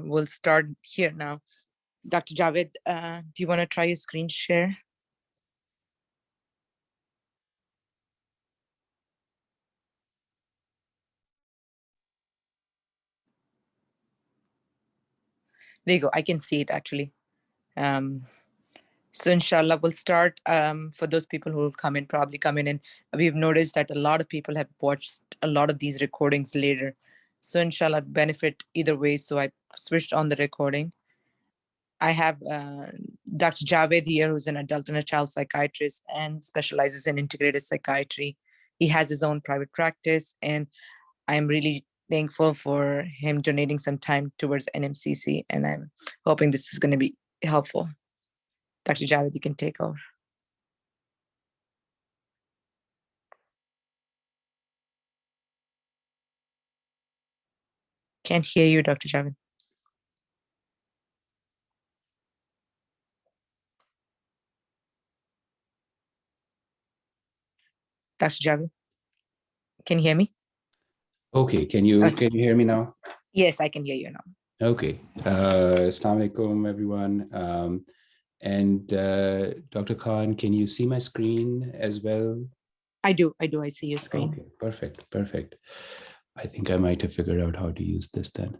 We'll start here now. Dr. Javed, do you want to try your screen share? There you go. I can see it actually. So inshallah, we'll start. For those people who will probably come in, and we've noticed that a lot of people have watched a lot of these recordings later. So inshallah, benefit either way. So I switched on the recording. I have Dr. Javed here, who's an adult and a child psychiatrist and specializes in integrative psychiatry. He has his own private practice, and I'm really thankful for him donating some time towards NAMCC, and I'm hoping this is going to be helpful. Dr. Javed, you can take over. Can't hear you, Dr. Javed. Dr. Javed, can you hear me? Okay, can you hear me now? Yes, I can hear you now. Okay. Assalamualaikum, everyone. And Dr. Khan, can you see my screen as well? I do. I see your screen. Okay, perfect. I think I might have figured out how to use this then.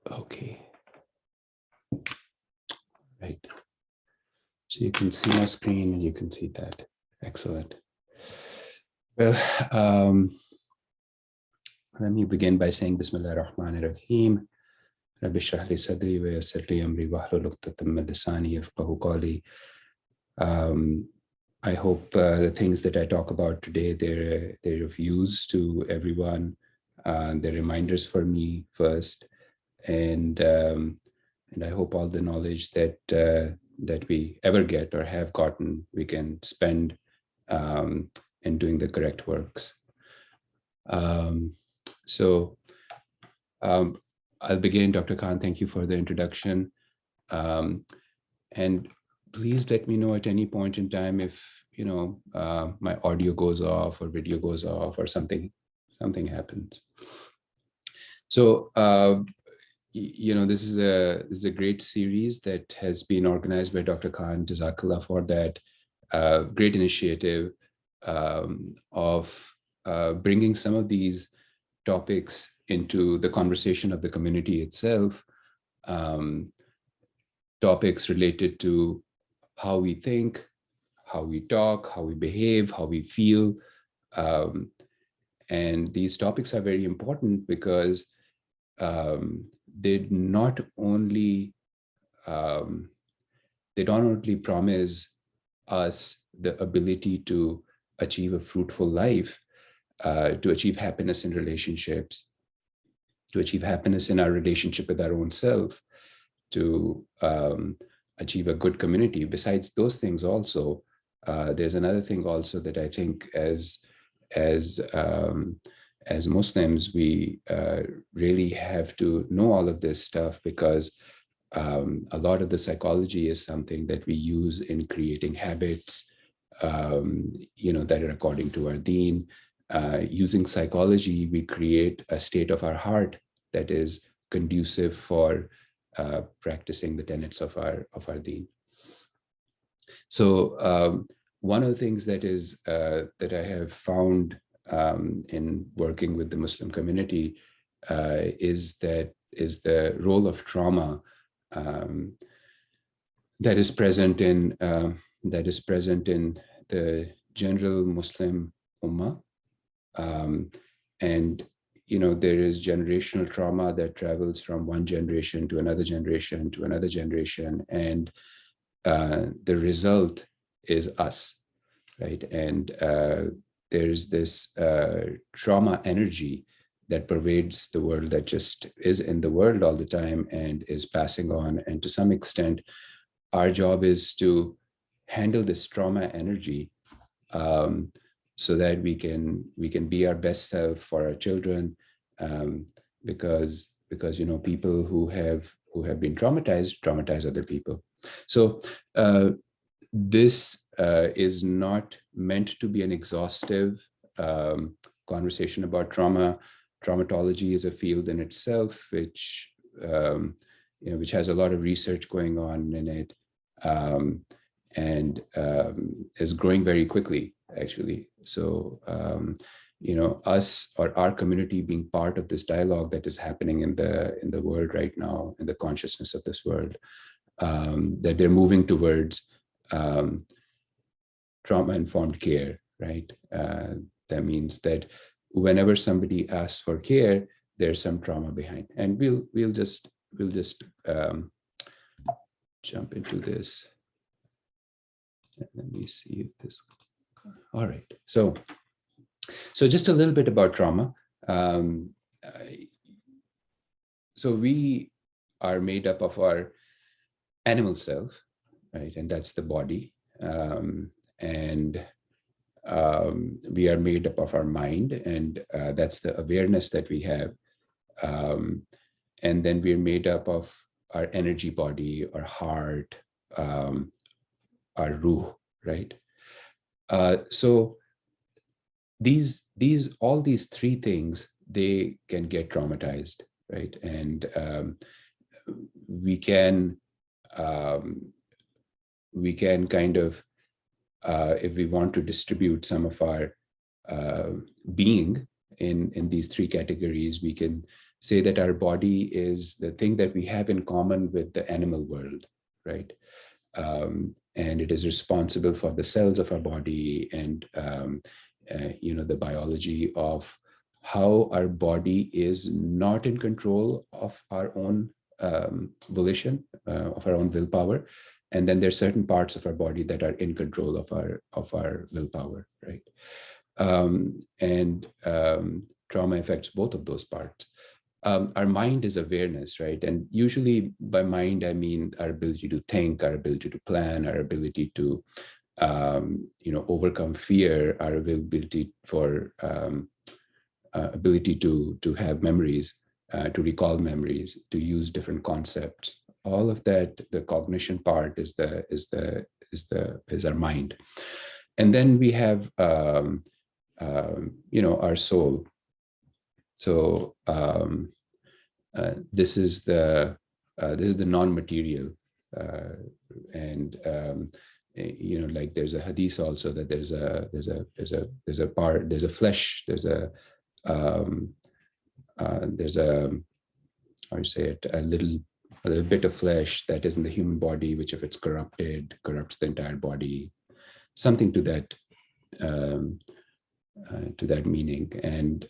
Okay. Right. So you can see my screen and you can see that. Excellent. Well, let me begin by saying Bismillah ar-Rahman ar-Rahim. Rabbi shrah li sadri wa yassir li amri wahlul 'uqdatam min lisani yafqahu qawli. I hope the things that I talk about today, they're of use to everyone. They're reminders for me first, and I hope all the knowledge that we ever get or have gotten, we can spend in doing the correct works. I'll begin. Dr. Khan, thank you for the introduction. And please let me know at any point in time if my audio goes off or video goes off or something happens. So this is a great series that has been organized by Dr. Khan. Jazakallah for that great initiative of bringing some of these topics into the conversation of the community itself. Topics related to how we think, how we talk, how we behave, how we feel. And these topics are very important because they not only promise us the ability to achieve a fruitful life, to achieve happiness in relationships, to achieve happiness in our relationship with our own self, to achieve a good community. Besides those things also, there's another thing also that I think as Muslims, we really have to know all of this stuff, because a lot of the psychology is something that we use in creating habits, that are according to our deen. Using psychology, we create a state of our heart that is conducive for practicing the tenets of our deen. So one of the things that I have found in working with the Muslim community is the role of trauma that is present in the general Muslim ummah. And there is generational trauma that travels from one generation to another generation to another generation, and the result is us, right? And there's this trauma energy that pervades the world, that just is in the world all the time and is passing on. And to some extent, our job is to handle this trauma energy so that we can be our best self for our children, because people who have been traumatize other people. So this is not meant to be an exhaustive conversation about trauma. Traumatology is a field in itself, which which has a lot of research going on in it, and is growing very quickly, actually. So, us or our community being part of this dialogue that is happening in the world right now, in the consciousness of this world, that they're moving towards trauma-informed care, right? That means that whenever somebody asks for care, there's some trauma behind, and we'll just jump into this. Let me see if this. All right, so just a little bit about trauma. So we are made up of our animal self, right, and that's the body, and we are made up of our mind, and that's the awareness that we have. And then we're made up of our energy body, our heart, our ruh, right? So all these three things, they can get traumatized, right? And we can kind of, if we want to distribute some of our being in these three categories, we can say that our body is the thing that we have in common with the animal world, right? And it is responsible for the cells of our body and the biology of how our body is not in control of our own volition, of our own willpower. And then there's certain parts of our body that are in control of our willpower, right? Trauma affects both of those parts. Our mind is awareness, right? And usually by mind, I mean our ability to think, our ability to plan, our ability to, overcome fear, our ability for ability to have memories, to recall memories, to use different concepts. All of that, the cognition part is our mind. And then we have, our soul. So this is the non-material, and like there's a hadith also that there's a part, there's a flesh, there's a how you say it, a little bit of flesh that is in the human body, which if it's corrupted, corrupts the entire body, something to that meaning. And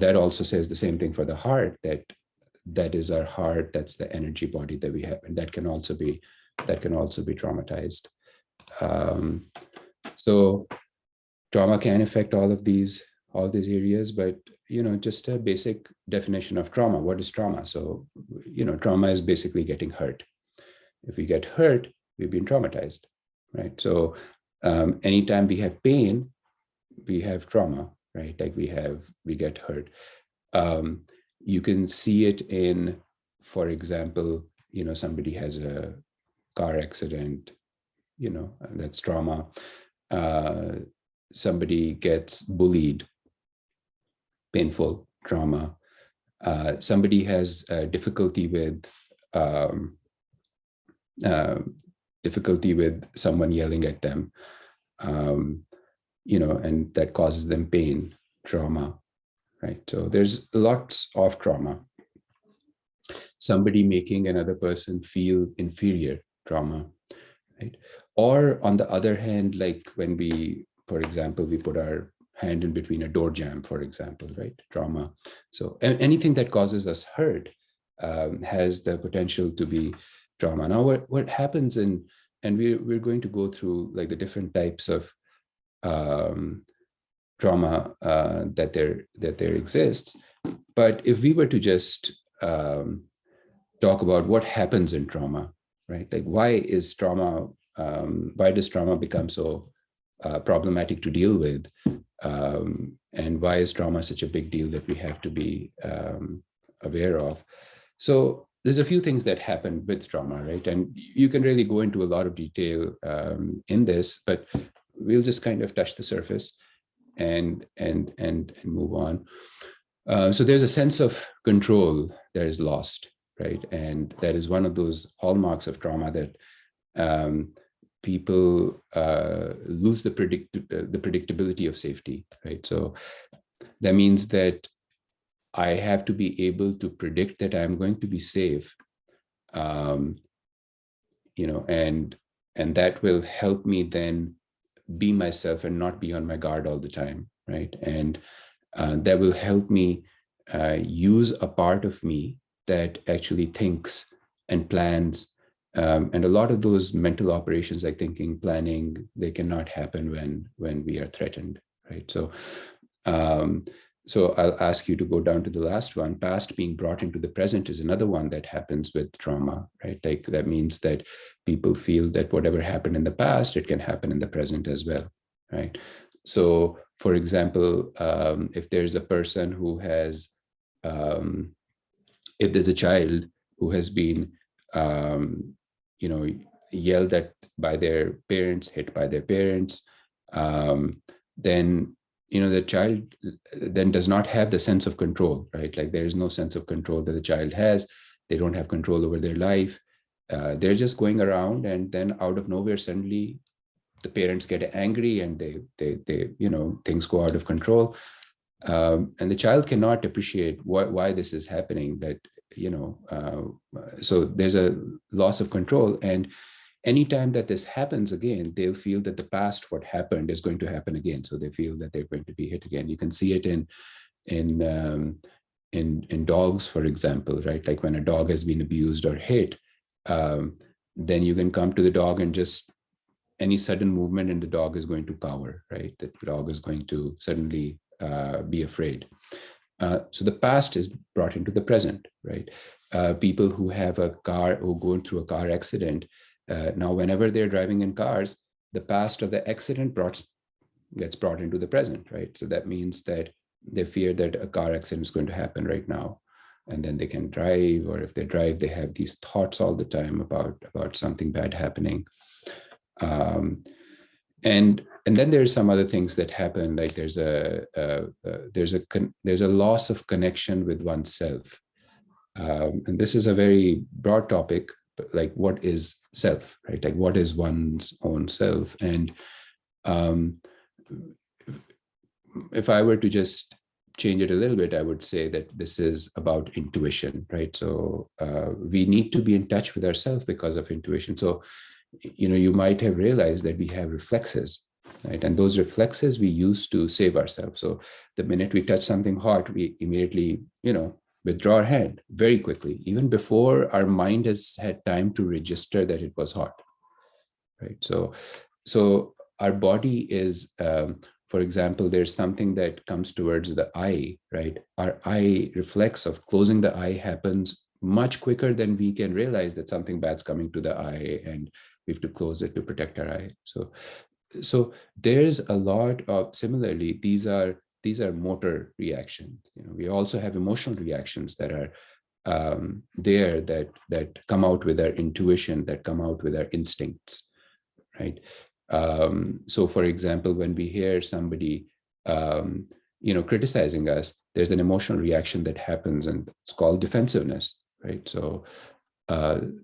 that also says the same thing for the heart, that is our heart, that's the energy body that we have, and that can also be traumatized. So trauma can affect all these areas, but just a basic definition of trauma. What is trauma? So trauma is basically getting hurt. If we get hurt, we've been traumatized, right? So anytime we have pain, we have trauma, right? Like we get hurt. You can see it in, for example, somebody has a car accident, that's trauma. Somebody gets bullied, painful trauma. Somebody has difficulty with someone yelling at them, and that causes them pain, trauma, right? So there's lots of trauma. Somebody making another person feel inferior, trauma, right? Or on the other hand, like when we, for example, we put our hand in between a door jamb, for example, right? Trauma. So anything that causes us hurt has the potential to be trauma. Now, what happens and we're going to go through like the different types of trauma that there exists. But if we were to just talk about what happens in trauma, right? Like why does trauma become so problematic to deal with? And why is trauma such a big deal that we have to be aware of? So there's a few things that happen with trauma, right? And you can really go into a lot of detail in this, but we'll just kind of touch the surface. and move on. So there's a sense of control that is lost, right? And that is one of those hallmarks of trauma, that people lose the predictability of safety, right? So that means that I have to be able to predict that I'm going to be safe, and that will help me then be myself and not be on my guard all the time, right? And that will help me use a part of me that actually thinks and plans. And a lot of those mental operations like thinking, planning, they cannot happen when we are threatened, right? So I'll ask you to go down to the last one. Past being brought into the present is another one that happens with trauma, right? Like that means that people feel that whatever happened in the past, it can happen in the present as well, right? So for example, if there's a person who has, if there's a child who has been, yelled at by their parents, hit by their parents, then the child then does not have the sense of control, right? Like there is no sense of control that the child has. They don't have control over their life. They're just going around, and then out of nowhere, suddenly the parents get angry, and they things go out of control. And the child cannot appreciate why this is happening. So there's a loss of control, and anytime that this happens again, they'll feel that the past, what happened, is going to happen again. So they feel that they're going to be hit again. You can see it in dogs, for example, right? Like when a dog has been abused or hit, then you can come to the dog, and just any sudden movement, and the dog is going to cower, right? The dog is going to suddenly be afraid. So the past is brought into the present, right? People who have a car, who go through a car accident, now whenever they're driving in cars, the past of the accident gets brought into the present, right? So that means that they fear that a car accident is going to happen right now, and then they can drive, or if they drive, they have these thoughts all the time about something bad happening. And then there's some other things that happen, like there's a loss of connection with oneself. And this is a very broad topic, but like, what is self, right? Like, what is one's own self? And if I were to just change it a little bit, I would say that this is about intuition, right? So we need to be in touch with ourselves because of intuition. So you might have realized that we have reflexes, right? And those reflexes we use to save ourselves. So the minute we touch something hot, we immediately, withdraw our hand very quickly, even before our mind has had time to register that it was hot, right? So our body is, for example, there's something that comes towards the eye, right? Our eye reflex of closing the eye happens much quicker than we can realize that something bad's coming to the eye, and we have to close it to protect our eye. So there's a lot of, similarly, these are motor reactions. We also have emotional reactions that are there, that come out with our intuition, that come out with our instincts, right? So for example, when we hear somebody criticizing us, there's an emotional reaction that happens, and it's called defensiveness, right? So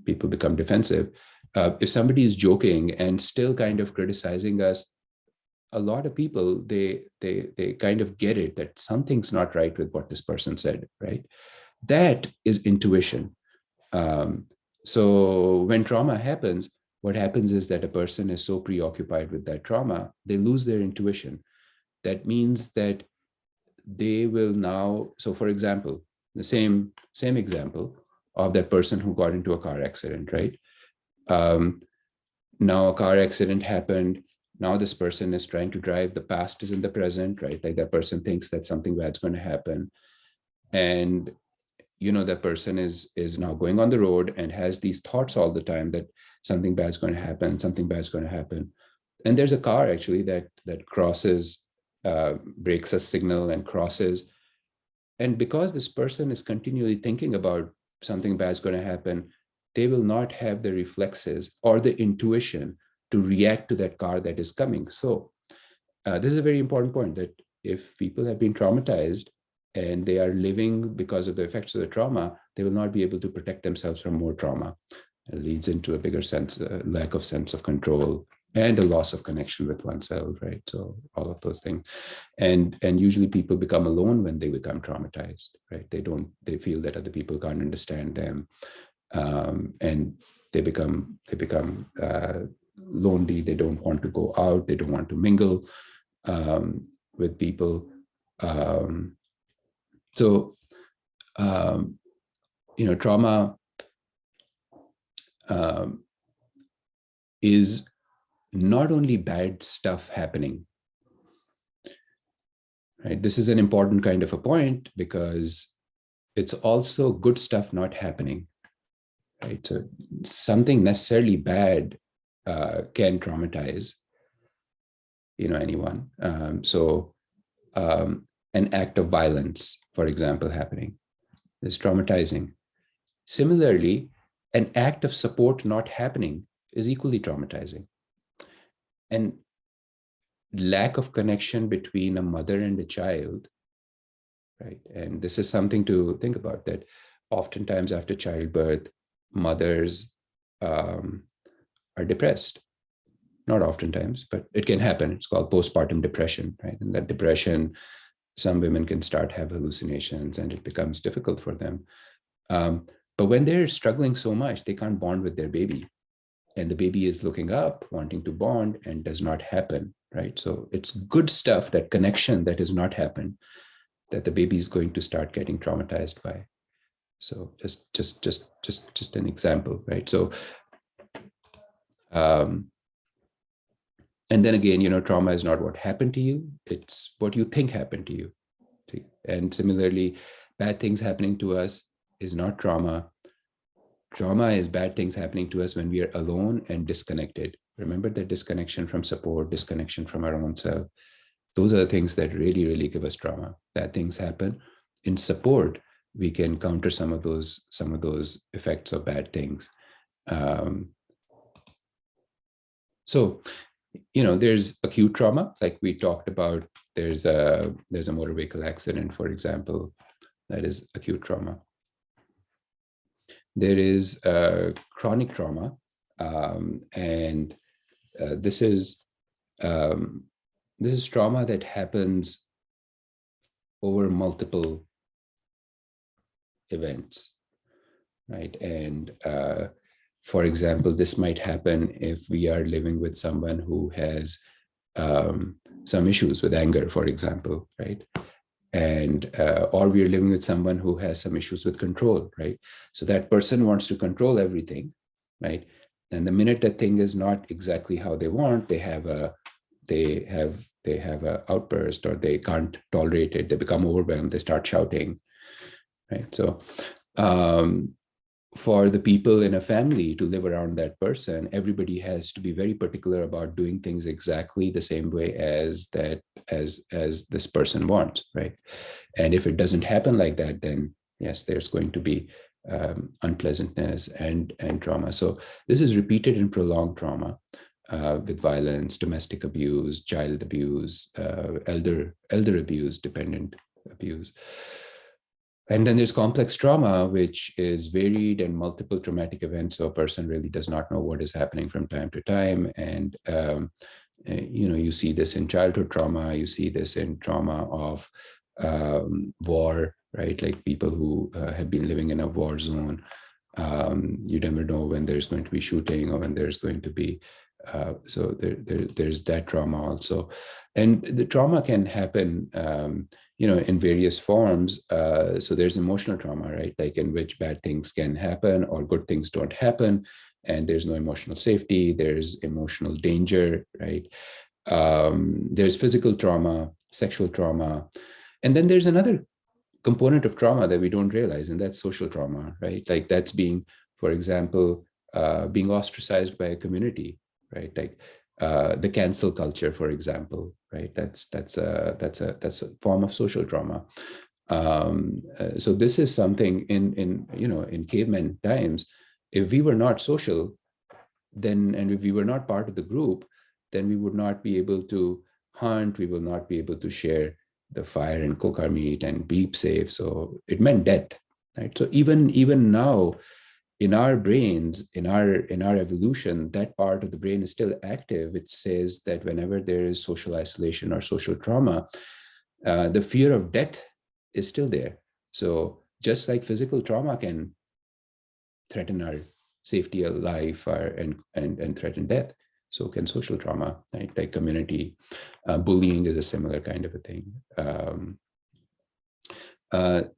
people become defensive. If somebody is joking and still kind of criticizing us, a lot of people, they kind of get it that something's not right with what this person said, right? That is intuition. So when trauma happens, what happens is that a person is so preoccupied with that trauma, they lose their intuition. That means that they will now, so for example, the same example of that person who got into a car accident, right? Now a car accident happened. Now this person is trying to drive. The past is in the present, right? Like that person thinks that something bad's going to happen. And, that person is now going on the road and has these thoughts all the time that something bad's going to happen, something bad's going to happen. And there's a car actually that crosses, breaks a signal and crosses. And because this person is continually thinking about something bad's going to happen, they will not have the reflexes or the intuition to react to that car that is coming. So this is a very important point, that if people have been traumatized and they are living because of the effects of the trauma, they will not be able to protect themselves from more trauma. It leads into a bigger sense, lack of sense of control, and a loss of connection with oneself, right? So all of those things. And usually people become alone when they become traumatized, right? They feel that other people can't understand them. And they become lonely. They don't want to go out. They don't want to mingle with people. Trauma is not only bad stuff happening, right? This is an important kind of a point, because it's also good stuff not happening, right? So something necessarily bad can traumatize, anyone. An act of violence, for example, happening is traumatizing. Similarly, an act of support not happening is equally traumatizing. And lack of connection between a mother and a child, right? And this is something to think about, that oftentimes after childbirth, mothers are depressed. Not oftentimes, but it can happen. It's called postpartum depression, right? And that depression, some women can start have hallucinations, and it becomes difficult for them. But when they're struggling so much, they can't bond with their baby. And the baby is looking up, wanting to bond, and does not happen, right? So it's good stuff, that connection that has not happened, that the baby is going to start getting traumatized by. So just an example, right? So, and then again, trauma is not what happened to you, it's what you think happened to you. And similarly, bad things happening to us is not trauma. Trauma is bad things happening to us when we are alone and disconnected. Remember that disconnection from support, disconnection from our own self. Those are the things that really, really give us trauma. Bad things happen. In support, we can counter some of those effects of bad things. So, there's acute trauma, like we talked about. There's a motor vehicle accident, for example, that is acute trauma. There is chronic trauma, and this is trauma that happens over multiple events, right? And for example, this might happen if we are living with someone who has some issues with anger, for example, right? And or we are living with someone who has some issues with control, right? So that person wants to control everything, right? And the minute that thing is not exactly how they want, they have a outburst, or they can't tolerate it. They become overwhelmed. They start shouting, right? So for the people in a family to live around that person, everybody has to be very particular about doing things exactly the same way as this person wants, right? And if it doesn't happen like that, then yes, there's going to be unpleasantness and trauma. So this is repeated and prolonged trauma with violence, domestic abuse, child abuse, elder abuse, dependent abuse. And then there's complex trauma, which is varied and multiple traumatic events. So a person really does not know what is happening from time to time. And, you see this in childhood trauma. You see this in trauma of war, right? Like people who have been living in a war zone. You never know when there's going to be shooting, or when there's going to be so there's that trauma also. And the trauma can happen in various forms. So there's emotional trauma, right? Like in which bad things can happen or good things don't happen, and there's no emotional safety. There's emotional danger, right? There's physical trauma, sexual trauma, and then there's another component of trauma that we don't realize, and that's social trauma, right? Like that's being, for example, being ostracized by a community, right? Like the cancel culture, for example, right? That's a form of social trauma. So this is something in caveman times. If we were not social, then, and if we were not part of the group, then we would not be able to hunt. We will not be able to share the fire and cook our meat and be safe. So it meant death, right? So even now, in our brains, in our evolution, that part of the brain is still active. It says that whenever there is social isolation or social trauma, the fear of death is still there. So just like physical trauma can threaten our safety of life and threaten death, so can social trauma, right? Like community bullying is a similar kind of a thing.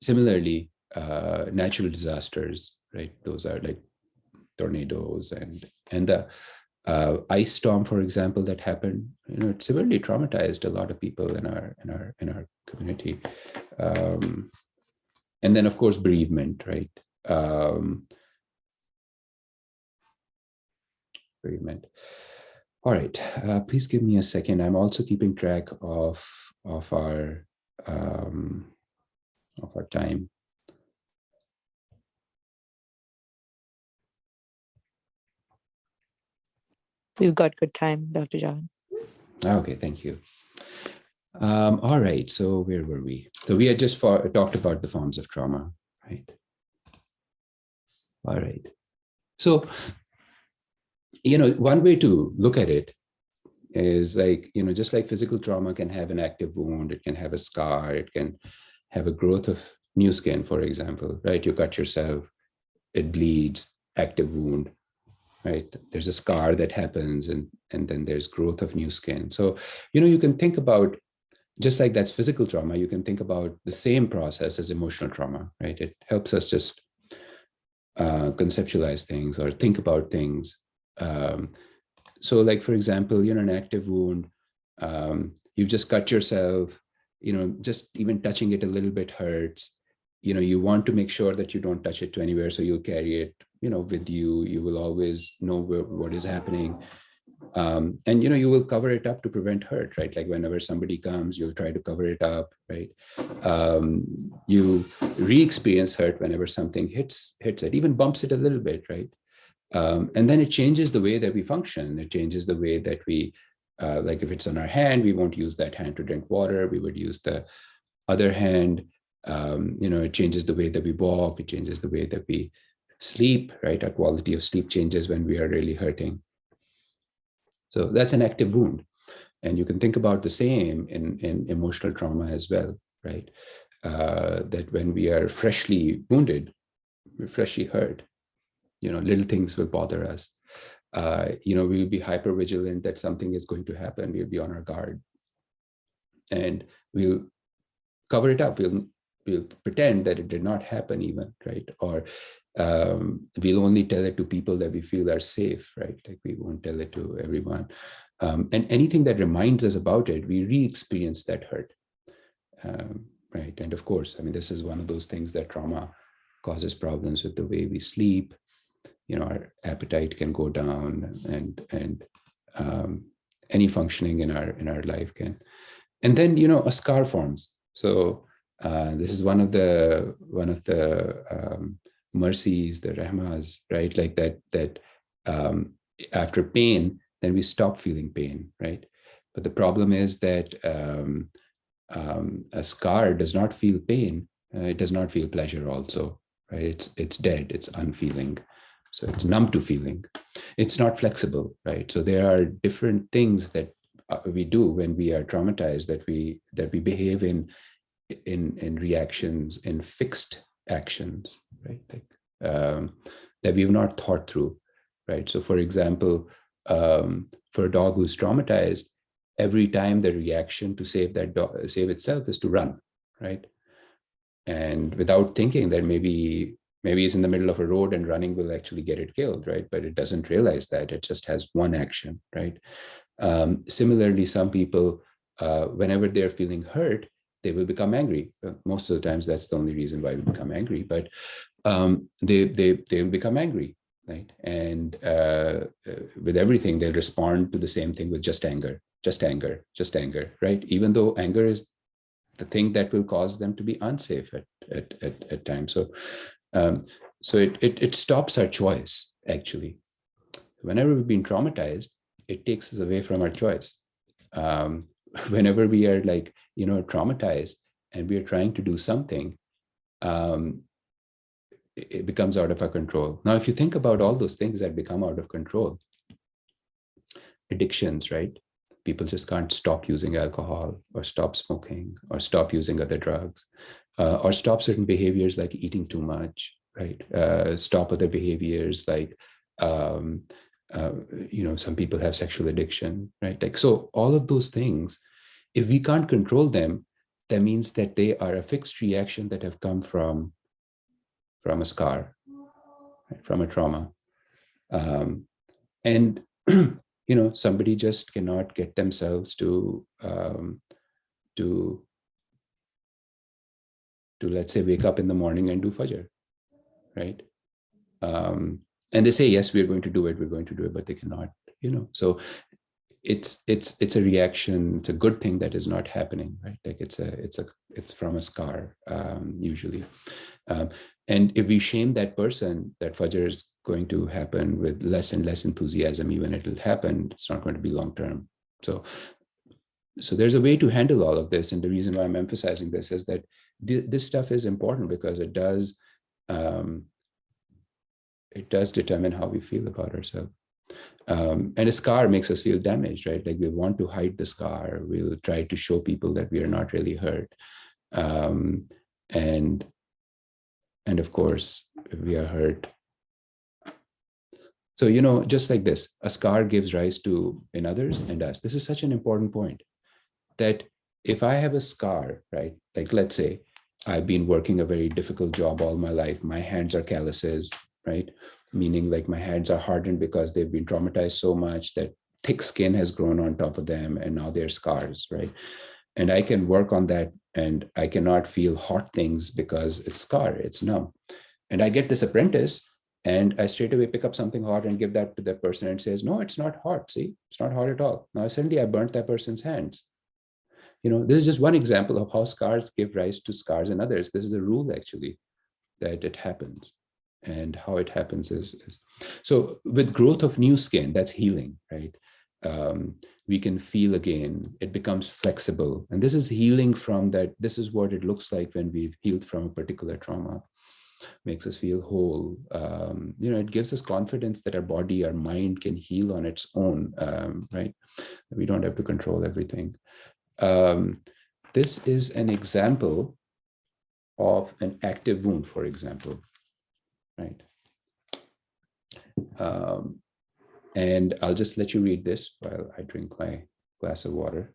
Similarly, natural disasters, right? Those are like tornadoes and the ice storm, for example, that happened. It severely traumatized a lot of people in our community. And then, of course, bereavement, right? Bereavement. All right, please give me a second. I'm also keeping track of our time. We've got good time, Dr. Javed. Okay, thank you. All right, so where were we? So we had just talked about the forms of trauma, right? All right. So, one way to look at it is like, just like physical trauma can have an active wound, it can have a scar, it can have a growth of new skin, for example, right? You cut yourself, it bleeds, active wound, right? There's a scar that happens and then there's growth of new skin. So, you can think about, just like that's physical trauma, you can think about the same process as emotional trauma, right? It helps us just conceptualize things or think about things. So like, for example, an active wound, you've just cut yourself, just even touching it a little bit hurts. You want to make sure that you don't touch it to anywhere. So you'll carry it, with you. You will always know what is happening. And, you will cover it up to prevent hurt, right? Like whenever somebody comes, you'll try to cover it up, right? You re-experience hurt whenever something hits it, even bumps it a little bit, right? And then it changes the way that we function. It changes the way that we, like if it's on our hand, we won't use that hand to drink water. We would use the other hand. It changes the way that we walk. It changes the way that we sleep, right? Our quality of sleep changes when we are really hurting. So that's an active wound. And you can think about the same in emotional trauma as well, right? That when we are freshly wounded, we're freshly hurt, little things will bother us. We'll be hyper vigilant that something is going to happen. We'll be on our guard and we'll cover it up. We'll pretend that it did not happen even, right? Or we'll only tell it to people that we feel are safe, right? Like we won't tell it to everyone. And anything that reminds us about it, we re-experience that hurt, right? And of course, this is one of those things that trauma causes problems with the way we sleep. Our appetite can go down, and any functioning in our life can. And then a scar forms. So this is one of the mercies, the rahmas, right? Like that after pain, then we stop feeling pain, right? But the problem is that a scar does not feel pain. It does not feel pleasure also, right? It's dead. It's unfeeling. So it's numb to feeling. It's not flexible, right? So there are different things that we do when we are traumatized, that we behave in reactions, in fixed actions, right? Like that we've not thought through, right? So for example, for a dog who's traumatized, every time the reaction to save itself is to run, right? And without thinking that maybe it's in the middle of a road and running will actually get it killed, right? But it doesn't realize that. It just has one action, right? Similarly, some people, whenever they're feeling hurt, they will become angry. Most of the times, that's the only reason why we become angry. But they will become angry, right? And with everything, they'll respond to the same thing with just anger, right? Even though anger is the thing that will cause them to be unsafe at times. So it stops our choice, actually. Whenever we've been traumatized, it takes us away from our choice. whenever we are like, traumatized and we are trying to do something, it becomes out of our control. Now, if you think about all those things that become out of control, addictions, right? People just can't stop using alcohol or stop smoking or stop using other drugs, or stop certain behaviors like eating too much, right? Stop other behaviors like, some people have sexual addiction, right? Like, so all of those things, if we can't control them, that means that they are a fixed reaction that have come from a scar, right? From a trauma. And somebody just cannot get themselves to let's say wake up in the morning and do fajr, right? And they say, yes, we're going to do it, but they cannot, so it's a reaction. It's a good thing that is not happening, right? Like it's from a scar, usually. And if we shame that person, that fajr is going to happen with less and less enthusiasm. Even it will happen, it's not going to be long term. So there's a way to handle all of this. And the reason why I'm emphasizing this is that this stuff is important because it does determine how we feel about ourselves. And a scar makes us feel damaged, right? Like we want to hide the scar. We'll try to show people that we are not really hurt. And of course, if we are hurt. So, just like this, a scar gives rise to in others and us. This is such an important point, that if I have a scar, right? Like, let's say I've been working a very difficult job all my life. My hands are calluses, right? Meaning like my hands are hardened because they've been traumatized so much that thick skin has grown on top of them and now they're scars, right? And I can work on that and I cannot feel hot things because it's scar, it's numb. And I get this apprentice and I straight away pick up something hot and give that to that person and says, no, it's not hot. See, it's not hot at all. Now suddenly I burnt that person's hands. This is just one example of how scars give rise to scars in others. This is a rule actually, that it happens. And how it happens is so with growth of new skin, that's healing, right? We can feel again, it becomes flexible. And this is healing from that. This is what it looks like when we've healed from a particular trauma. Makes us feel whole. It gives us confidence that our body, our mind can heal on its own, right? We don't have to control everything. This is an example of an active wound, for example, right? And I'll just let you read this while I drink my glass of water.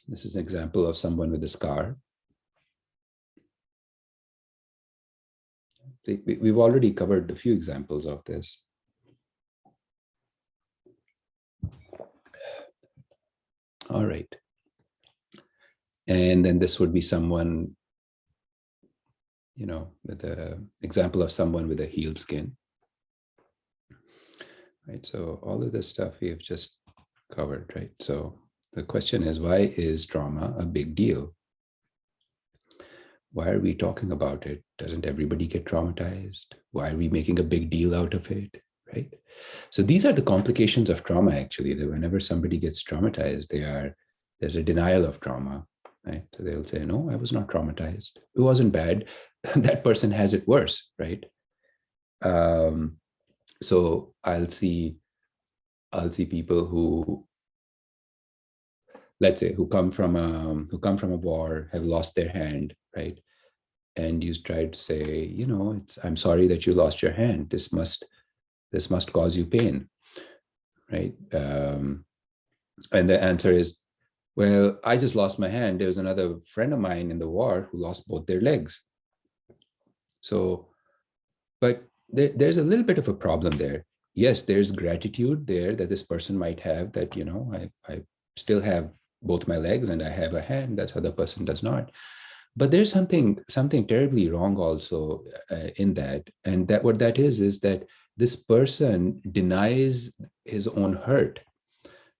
This is an example of someone with a scar. We've already covered a few examples of this. All right. And then this would be someone, with an example of someone with a healed skin. Right. So all of this stuff we have just covered, right? So the question is, why is trauma a big deal? Why are we talking about it? Doesn't everybody get traumatized? Why are we making a big deal out of it? Right? So these are the complications of trauma, actually, that whenever somebody gets traumatized, there's a denial of trauma, right? So they'll say, no, I was not traumatized. It wasn't bad. That person has it worse, right? So I'll see people who, let's say, who come from a war, have lost their hand, right? And you try to say, I'm sorry that you lost your hand. This must cause you pain, right? And the answer is, well, I just lost my hand. There was another friend of mine in the war who lost both their legs. So, but there's a little bit of a problem there. Yes, there's gratitude there that this person might have, that, I still have both my legs and I have a hand. That's how the person does not. But there's something terribly wrong also in that. And that what that is that this person denies his own hurt,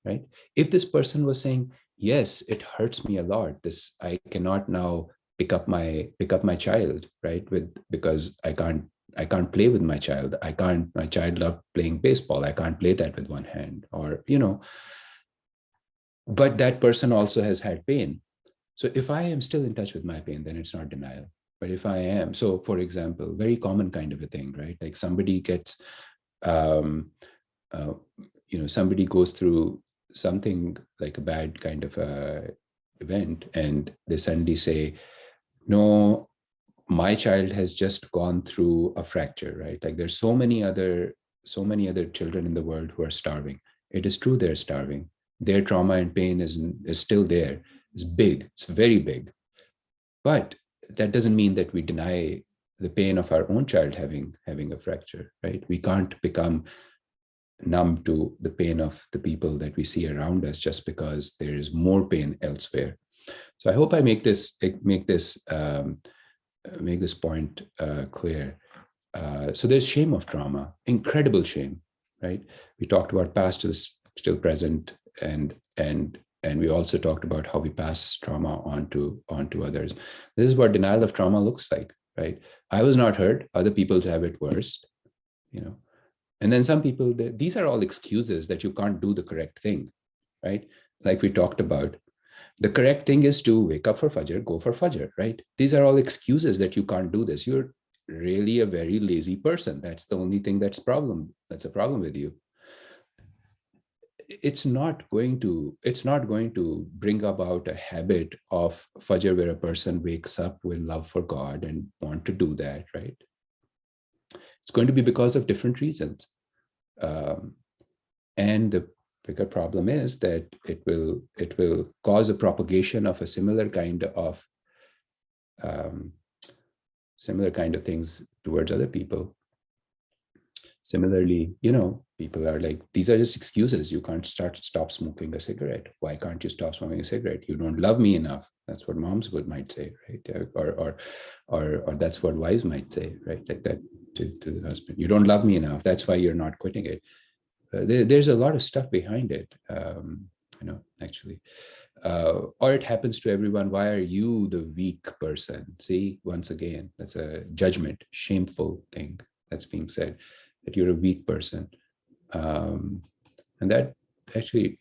right? If this person was saying, yes, it hurts me a lot. I cannot now pick up my child, right? Because I can't play with my child. My child loved playing baseball. I can't play that with one hand, or, but that person also has had pain. So if I am still in touch with my pain, then it's not denial. But if I am, so for example, very common kind of a thing, right? Like somebody gets, somebody goes through something like a bad kind of event, and they suddenly say, no, my child has just gone through a fracture, right? Like there's so many other children in the world who are starving. It is true they're starving. Their trauma and pain is still there. It's big. It's very big. But that doesn't mean that we deny the pain of our own child having a fracture, right? We can't become numb to the pain of the people that we see around us just because there is more pain elsewhere. So I hope I make this point clear. So there's shame of trauma, incredible shame, right? We talked about past is still present, and we also talked about how we pass trauma on to others. This is what denial of trauma looks like, right? I was not hurt. Other people have it worse, And then some people, these are all excuses that you can't do the correct thing, right? Like we talked about. The correct thing is to wake up for Fajr, go for Fajr, right? These are all excuses that you can't do this. You're really a very lazy person. That's the only thing that's a problem with you. It's not going to bring about a habit of Fajr where a person wakes up with love for God and want to do that, right? It's going to be because of different reasons. And the bigger problem is that it will cause a propagation of a similar kind of things towards other people. Similarly, people are like, these are just excuses. You can't stop smoking a cigarette. Why can't you stop smoking a cigarette? You don't love me enough. That's what moms might say, right? Or that's what wives might say, right? Like that to the husband. You don't love me enough. That's why you're not quitting it. There's a lot of stuff behind it, actually. Or it happens to everyone. Why are you the weak person? See, once again, that's a judgment, shameful thing that's being said, that you're a weak person. And that actually,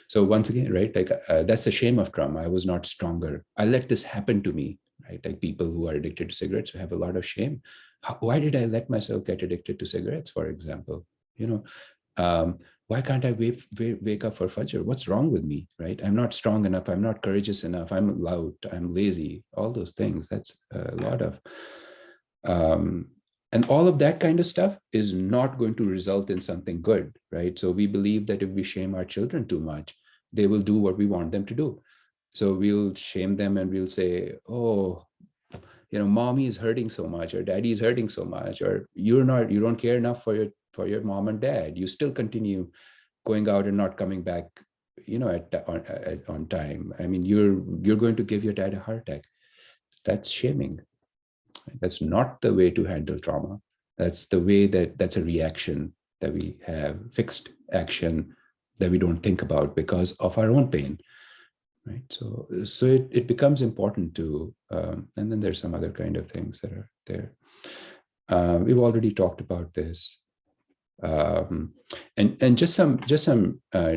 so once again, right, like that's the shame of trauma. I was not stronger. I let this happen to me, right? Like people who are addicted to cigarettes have a lot of shame. Why did I let myself get addicted to cigarettes, for example? Why can't I wake up for Fajr? What's wrong with me, right? I'm not strong enough. I'm not courageous enough. I'm loud. I'm lazy. All those things. That's a lot of, and all of that kind of stuff is not going to result in something good, right? So we believe that if we shame our children too much, they will do what we want them to do. So we'll shame them and we'll say, oh, mommy is hurting so much, or daddy is hurting so much, or you don't care enough for your mom and dad. You still continue going out and not coming back, on time. I mean, you're going to give your dad a heart attack. That's shaming. That's not the way to handle trauma. That's a reaction that we have, fixed action that we don't think about because of our own pain. Right. So it becomes important to, and then there's some other kind of things that are there. We've already talked about this, and just some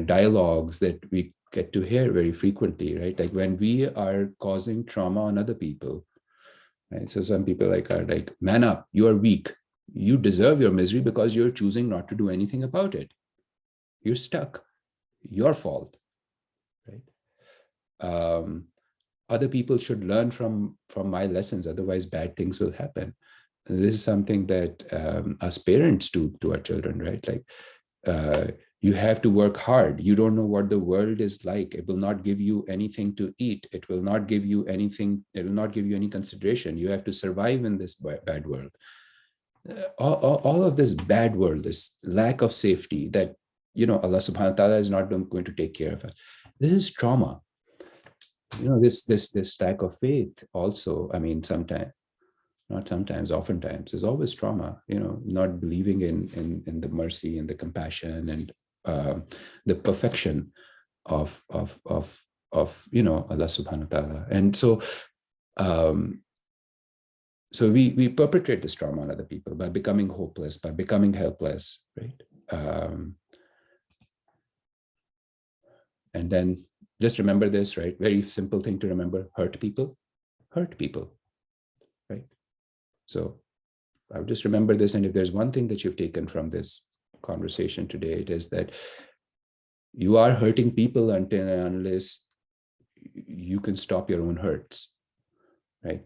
dialogues that we get to hear very frequently, right? Like when we are causing trauma on other people, right? So some people are like, man up, you are weak. You deserve your misery because you're choosing not to do anything about it. You're stuck. Your fault, right? Other people should learn from my lessons, otherwise bad things will happen. This is something that us parents do to our children, right? Like you have to work hard. You don't know what the world is like. It will not give you anything to eat. It will not give you anything. It will not give you any consideration. You have to survive in this bad world. All of this bad world, this lack of safety that Allah subhanahu wa ta'ala is not going to take care of us. This is trauma. This lack of faith also, I mean, oftentimes is always trauma, not believing in the mercy and the compassion and the perfection of Allah subhanahu wa ta'ala. And so So we perpetrate this trauma on other people by becoming hopeless, by becoming helpless, right? And then just remember this, right? Very simple thing to remember: hurt people, right? So I would just remember this. And if there's one thing that you've taken from this conversation today, it is that you are hurting people until and unless you can stop your own hurts, right?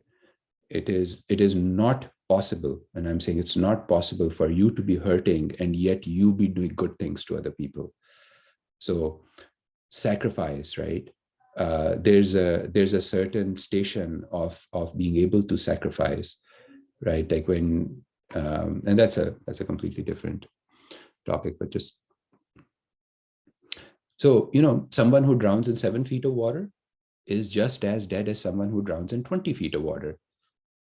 It is not possible, and I'm saying it's not possible for you to be hurting and yet you be doing good things to other people. So sacrifice, right? There's a certain station of being able to sacrifice, right? Like when, and that's a completely different topic, but just so someone who drowns in 7 feet of water is just as dead as someone who drowns in 20 feet of water.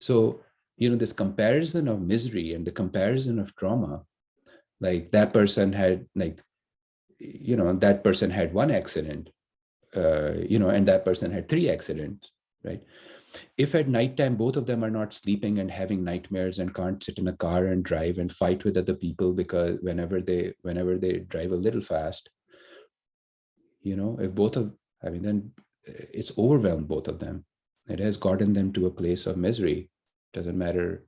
So, this comparison of misery and the comparison of trauma, like that person had that person had 1 accident, and that person had 3 accidents, right? If at nighttime, both of them are not sleeping and having nightmares and can't sit in a car and drive and fight with other people because whenever they drive a little fast, if then it's overwhelmed both of them. It has gotten them to a place of misery. Doesn't matter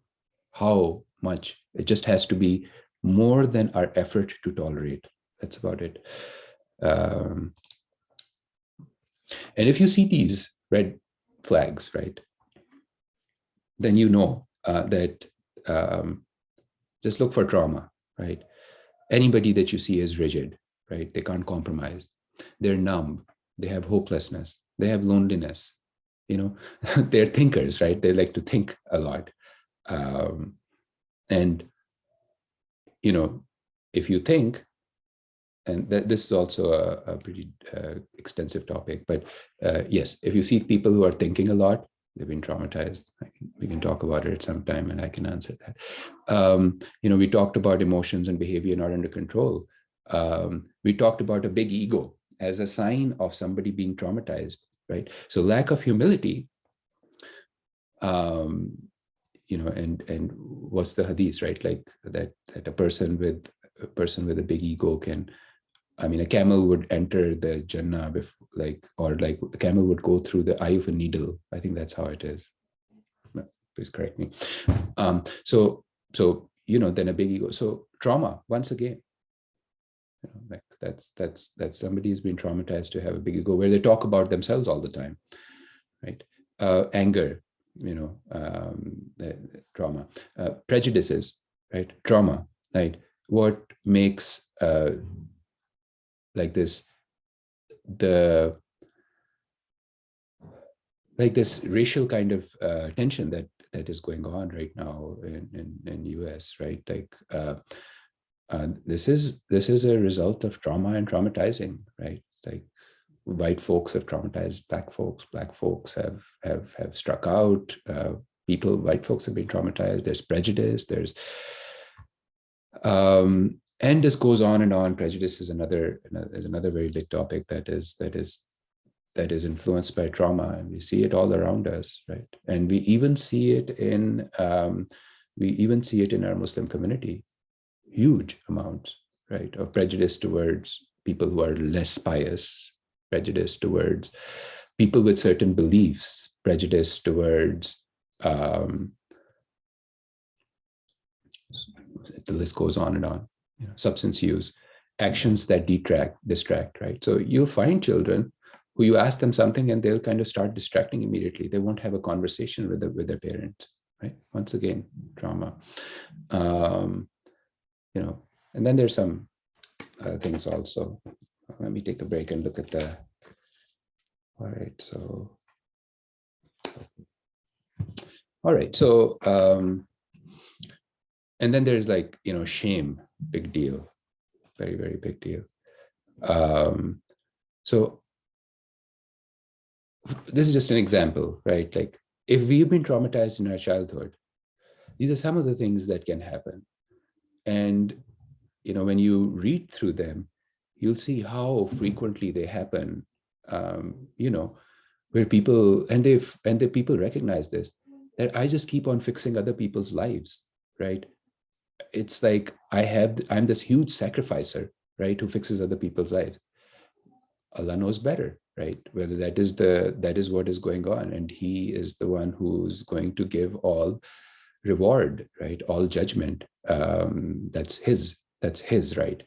how much, it just has to be more than our effort to tolerate. That's about it. And if you see these red flags, right, then that just look for trauma, right? Anybody that you see is rigid, right? They can't compromise. They're numb. They have hopelessness. They have loneliness. They're thinkers, right? They like to think a lot. And if you think, and this is also a pretty extensive topic, but yes, if you see people who are thinking a lot, they've been traumatized. We can talk about it at some time and I can answer that. We talked about emotions and behavior not under control. We talked about a big ego as a sign of somebody being traumatized, right? So lack of humility, and what's the hadith, right? Like that a person with a big ego can, a camel would enter the Jannah or a camel would go through the eye of a needle. I think that's how it is. Please correct me. So then a big ego. So trauma, once again, that's somebody who's been traumatized to have a big ego where they talk about themselves all the time, right? Anger, trauma. Prejudices, right? Trauma, right? What makes this racial kind of tension that is going on right now in US, right? This is a result of trauma and traumatizing, right? Like white folks have traumatized black folks have struck out, white folks have been traumatized. There's prejudice, there's and this goes on and on. Prejudice is another very big topic that is influenced by trauma, and we see it all around us, right? And we even see it in our Muslim community, huge amounts, right, of prejudice towards people who are less pious, prejudice towards people with certain beliefs, prejudice towards the list goes on and on. Substance use, actions that distract, right? So you'll find children who you ask them something and they'll kind of start distracting immediately. They won't have a conversation with their parent, right? Once again, trauma. And then there's some things also. Let me take a break and look at the. All right, so. And then there's shame, big deal, very, very big deal. So this is just an example, right? Like if we've been traumatized in our childhood, these are some of the things that can happen. And, when you read through them, you'll see how frequently they happen, where people, and the people recognize this, that I just keep on fixing other people's lives, right? It's like I'm this huge sacrificer, right, who fixes other people's lives. Allah knows better, right? Whether that is what is going on, and He is the one who's going to give all reward, right? All judgment. That's His, right?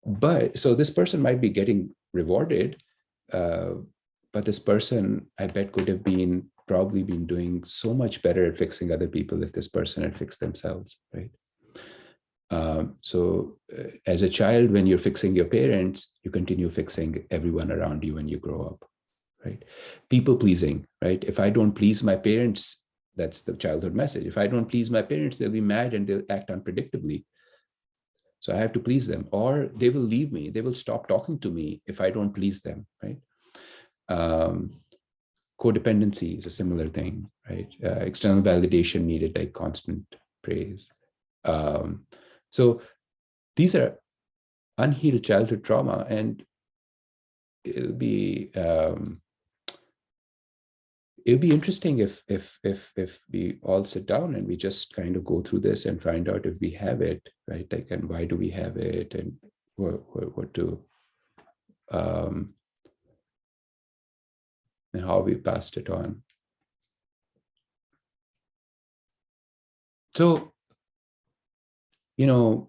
But so this person might be getting rewarded, but this person, I bet, could have probably been doing so much better at fixing other people if this person had fixed themselves, right? So as a child, when you're fixing your parents, you continue fixing everyone around you when you grow up, right? People pleasing, right? If I don't please my parents, that's the childhood message. If I don't please my parents, they'll be mad and they'll act unpredictably. So I have to please them, or they will leave me. They will stop talking to me if I don't please them, right? Codependency is a similar thing, right? External validation needed, like constant praise. So these are unhealed childhood trauma, and it'll be interesting if we all sit down and we just kind of go through this and find out if we have it, right? Like, and why do we have it, and what to and how we passed it on. So, you know,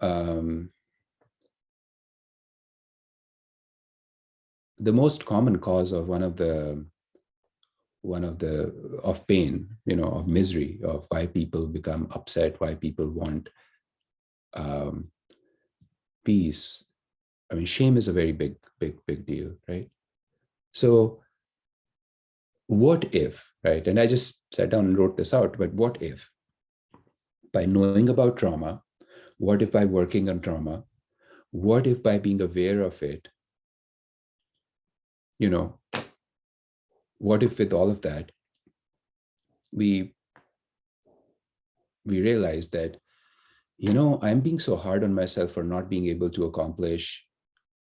the most common cause of of pain, you know, of misery, of why people become upset, why people want peace. I mean, shame is a very big deal, right? So what if, right? And I just sat down and wrote this out, but what if by knowing about trauma, what if by working on trauma, what if by being aware of it, you know, what if with all of that, we realize that, you know, I'm being so hard on myself for not being able to accomplish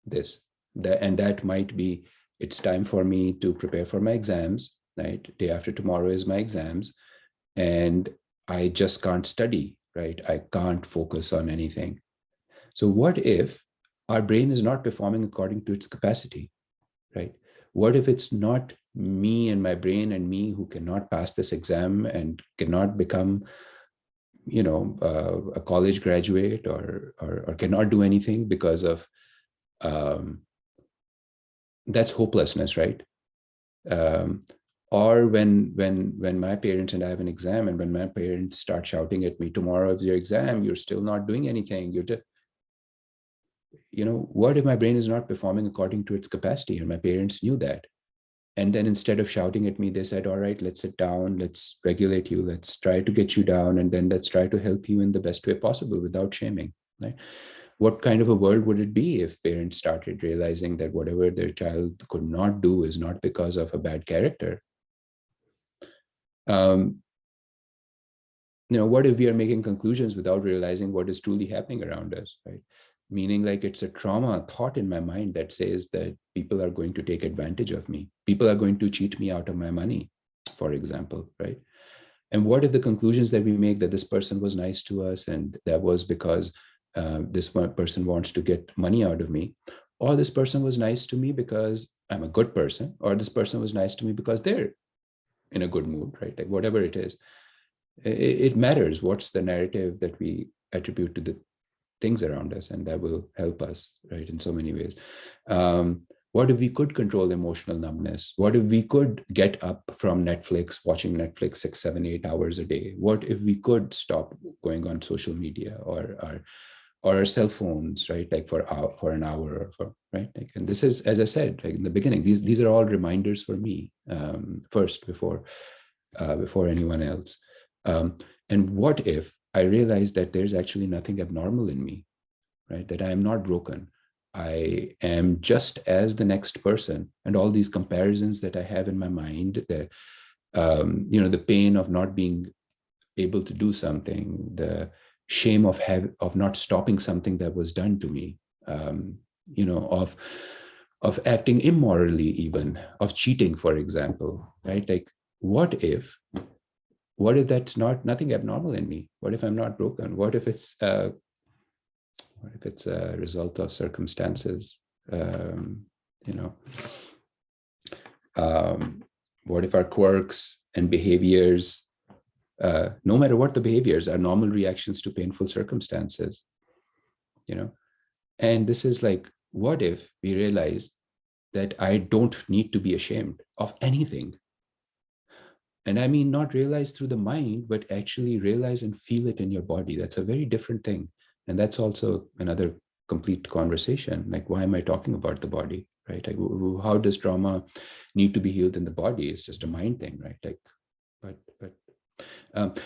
this, and that might be, it's time for me to prepare for my exams, right? Day after tomorrow is my exams, and I just can't study, right? I can't focus on anything. So what if our brain is not performing according to its capacity, right? What if it's not me and my brain and me who cannot pass this exam and cannot become, you know, a college graduate, or cannot do anything because of that's hopelessness, right? Or when my parents and I have an exam, and when my parents start shouting at me, tomorrow is your exam, you're still not doing anything, you're just, you know, what if my brain is not performing according to its capacity, and my parents knew that? And then instead of shouting at me, they said, all right, let's sit down, let's regulate you, let's try to get you down, and then let's try to help you in the best way possible without shaming, right? What kind of a world would it be if parents started realizing that whatever their child could not do is not because of a bad character? You know, what if we are making conclusions without realizing what is truly happening around us, right? Meaning, like, it's a trauma thought in my mind that says that people are going to take advantage of me. People are going to cheat me out of my money, for example, right? And what if the conclusions that we make, that this person was nice to us and that was because this one person wants to get money out of me, or this person was nice to me because I'm a good person, or this person was nice to me because they're in a good mood, right? Like, whatever it is, it matters what's the narrative that we attribute to the things around us, and that will help us, right, in so many ways. What if we could control emotional numbness? What if we could get up from Netflix, watching Netflix 6, 7, 8 hours a day? What if we could stop going on social media or our cell phones, right, like for an hour, or for, right? Like, and this is, as I said, like in the beginning, these are all reminders for me, first, before anyone else. And what if I realize that there's actually nothing abnormal in me, right? That I am not broken. I am just as the next person, and all these comparisons that I have in my mind, the you know, the pain of not being able to do something, the shame of not stopping something that was done to me, you know, of of acting immorally, even of cheating, for example, right? Like, what if that's nothing abnormal in me? What if I'm not broken? What if it's a result of circumstances? You know, what if our quirks and behaviors, no matter what the behaviors, are normal reactions to painful circumstances? You know, and this is like, what if we realize that I don't need to be ashamed of anything? And I mean, not realize through the mind, but actually realize and feel it in your body. That's a very different thing. And that's also another complete conversation. Like, why am I talking about the body, right? Like, how does trauma need to be healed in the body? It's just a mind thing, right? Like, but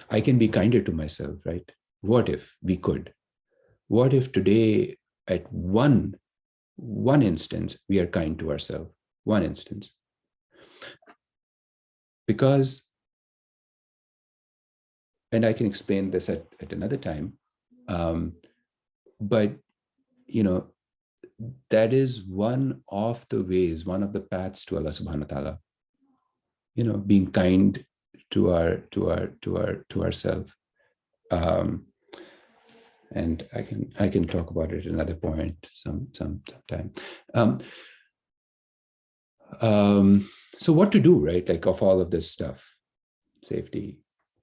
I can be kinder to myself, right? What if we could? What if today, at one instance, we are kind to ourselves? One instance. Because, and I can explain this at another time, but, you know, that is one of the ways, one of the paths to Allah subhanahu wa ta'ala, you know, being kind to ourselves. And I can talk about it at another point some time. So what to do, right? Like, of all of this stuff, safety,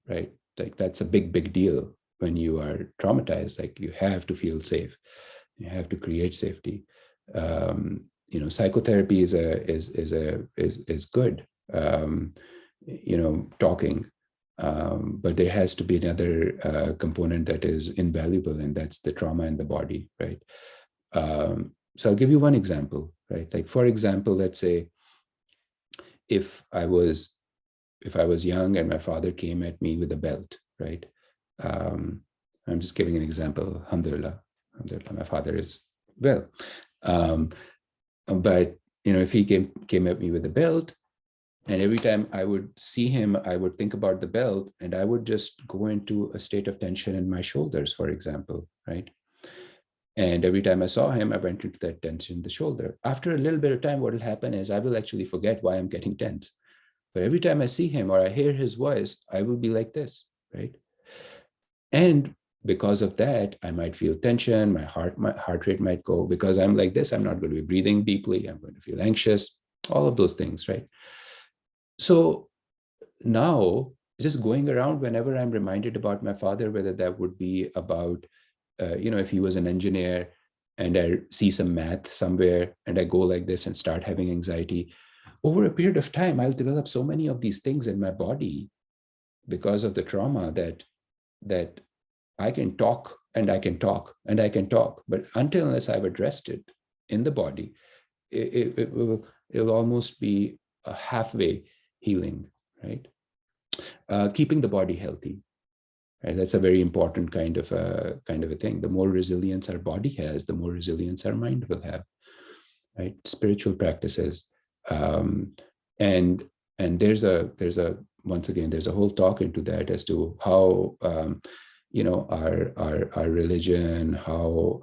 right? Like, that's a big deal when you are traumatized. Like, you have to feel safe. You have to create safety. You know, psychotherapy is good. You know, talking. But there has to be another component that is invaluable, and that's the trauma in the body, right? So I'll give you one example, right? Like, for example, let's say if I was young and my father came at me with a belt, right? I'm just giving an example. Alhamdulillah, my father is well. But, you know, if he came at me with a belt, and every time I would see him, I would think about the belt, and I would just go into a state of tension in my shoulders, for example, right? And every time I saw him, I went into that tension in the shoulder. After a little bit of time, what will happen is I will actually forget why I'm getting tense. But every time I see him or I hear his voice, I will be like this, right? And because of that, I might feel tension, my heart rate might go. Because I'm like this, I'm not going to be breathing deeply, I'm going to feel anxious, all of those things, right? So now, just going around, whenever I'm reminded about my father, whether that would be about, you know, if he was an engineer and I see some math somewhere and I go like this and start having anxiety, over a period of time, I'll develop so many of these things in my body because of the trauma that I can talk and I can talk and I can talk, but unless I've addressed it in the body, it'll almost be a halfway healing, right? Keeping the body healthy, right? That's a very important kind of a thing. The more resilience our body has, the more resilience our mind will have, right? Spiritual practices, and there's a once again, there's a whole talk into that as to how you know, our religion, how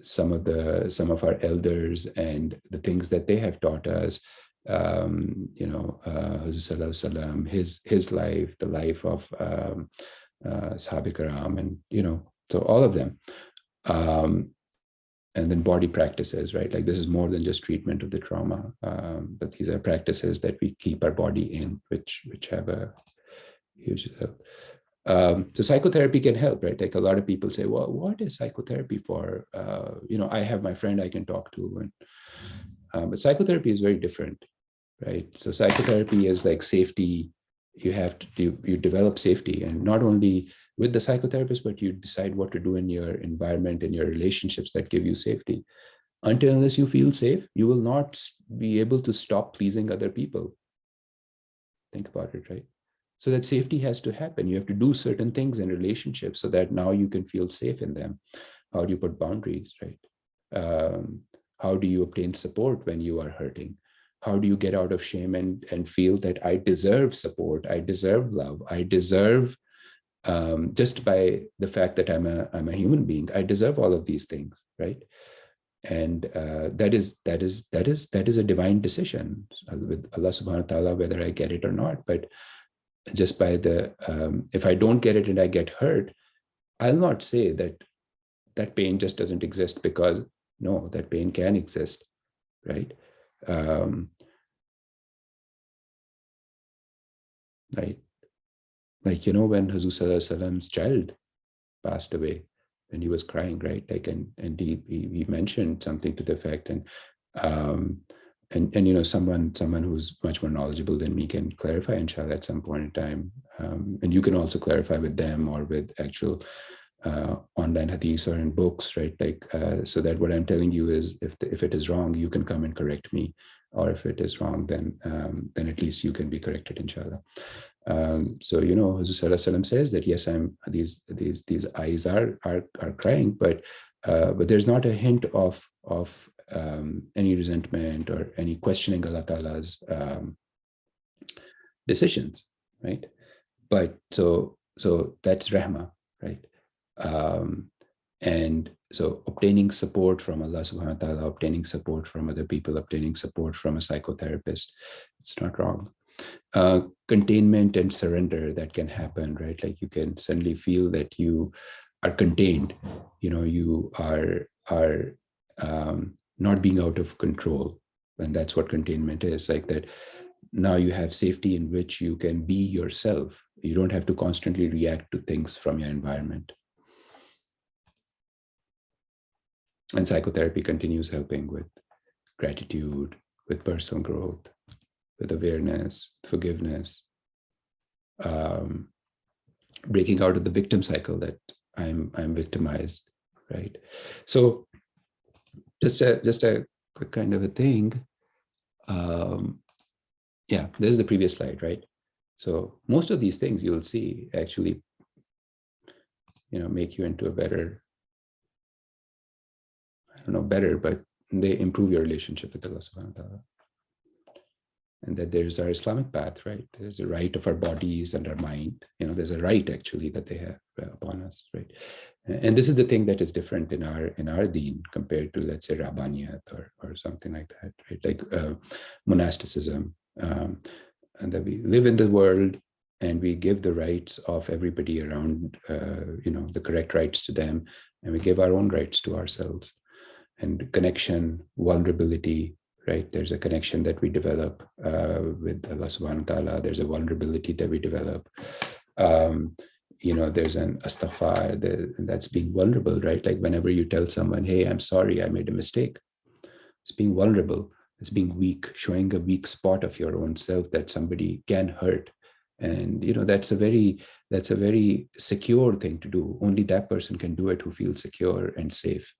some of our elders and the things that they have taught us, you know, his life, the life of Sahaba Karam, and, you know, so all of them. And then body practices, right? Like, this is more than just treatment of the trauma, but these are practices that we keep our body in, which have a huge help. So psychotherapy can help, right? Like, a lot of people say, well, what is psychotherapy for? You know, I have my friend I can talk to, and but psychotherapy is very different, right? So psychotherapy is like safety. You have to you develop safety, and not only with the psychotherapist, but you decide what to do in your environment, in your relationships that give you safety. Unless you feel safe, you will not be able to stop pleasing other people. Think about it, right? So that safety has to happen. You have to do certain things in relationships so that now you can feel safe in them. How do you put boundaries, right? How do you obtain support when you are hurting? How do you get out of shame and feel that I deserve support, I deserve love, I deserve, just by the fact that I'm a human being, I deserve all of these things, right? And that is a divine decision with Allah subhanahu wa ta'ala, whether I get it or not. But just by the if I don't get it and I get hurt, I'll not say that that pain just doesn't exist, because no, that pain can exist, right? Right, like, you know, when Hazur Sallallahu Alaihi Wasallam's child passed away, and he was crying, right? Like, and he mentioned something to the effect, and you know, someone who's much more knowledgeable than me can clarify, inshallah, at some point in time, and you can also clarify with them or with actual online hadith or in books, right? Like, so that what I'm telling you is, if it is wrong, you can come and correct me, or if it is wrong, then at least you can be corrected, inshallah. So, you know, Hazrat Sallallahu Alaihi Wasallam says that yes, these eyes are crying, but there's not a hint of any resentment or any questioning Allah Ta'ala's decisions, right? But so that's rahma, right? And so obtaining support from Allah subhanahu wa ta'ala, obtaining support from other people, obtaining support from a psychotherapist, it's not wrong. Containment and surrender that can happen, right? Like, you can suddenly feel that you are contained, you know, you are not being out of control. And that's what containment is, like that. Now you have safety in which you can be yourself. You don't have to constantly react to things from your environment. And psychotherapy continues helping with gratitude, with personal growth, with awareness, forgiveness, breaking out of the victim cycle that I'm victimized, right? So just a quick kind of a thing. Yeah, this is the previous slide, right? So most of these things you'll see actually, you know, make you into a better, I don't know, better, but they improve your relationship with Allah subhanahu wa ta'ala. And that there's our Islamic path, right? There's a right of our bodies and our mind. You know, there's a right actually that they have upon us, right? And this is the thing that is different in our deen compared to, let's say, Rabbaniyat or something like that, right? Like monasticism, and that we live in the world and we give the rights of everybody around, you know, the correct rights to them, and we give our own rights to ourselves. And connection, vulnerability, right? There's a connection that we develop with Allah subhanahu wa ta'ala. There's a vulnerability that we develop. You know, there's an astaghfar, that's being vulnerable, right? Like whenever you tell someone, hey, I'm sorry, I made a mistake. It's being vulnerable. It's being weak, showing a weak spot of your own self that somebody can hurt. And, you know, that's a very secure thing to do. Only that person can do it who feels secure and safe.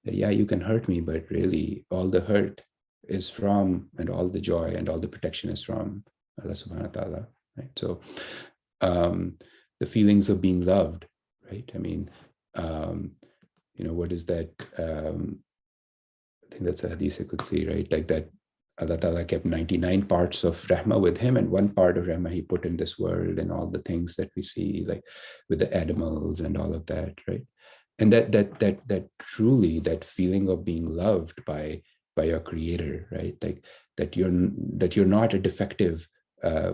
That, yeah, you can hurt me, but really all the hurt is from, and all the joy and all the protection is from Allah subhanahu wa ta'ala, right? So the feelings of being loved, right? I mean, you know, what is that? I think that's a hadith you could see, right? Like that Allah Ta'ala kept 99 parts of Rahmah with him, and one part of Rahmah he put in this world, and all the things that we see, like with the animals and all of that, right? And that truly, that feeling of being loved by your creator, right? Like that you're not a defective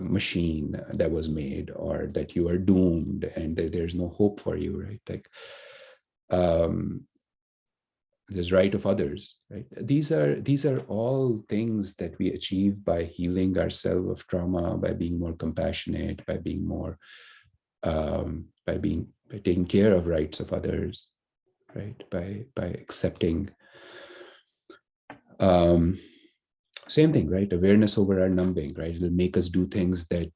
machine that was made, or that you are doomed and that there's no hope for you, right? Like there's right of others, right? These are all things that we achieve by healing ourselves of trauma, by being more compassionate, by being more by taking care of rights of others, right? By accepting same thing, right? Awareness over our numbing, right? It'll make us do things that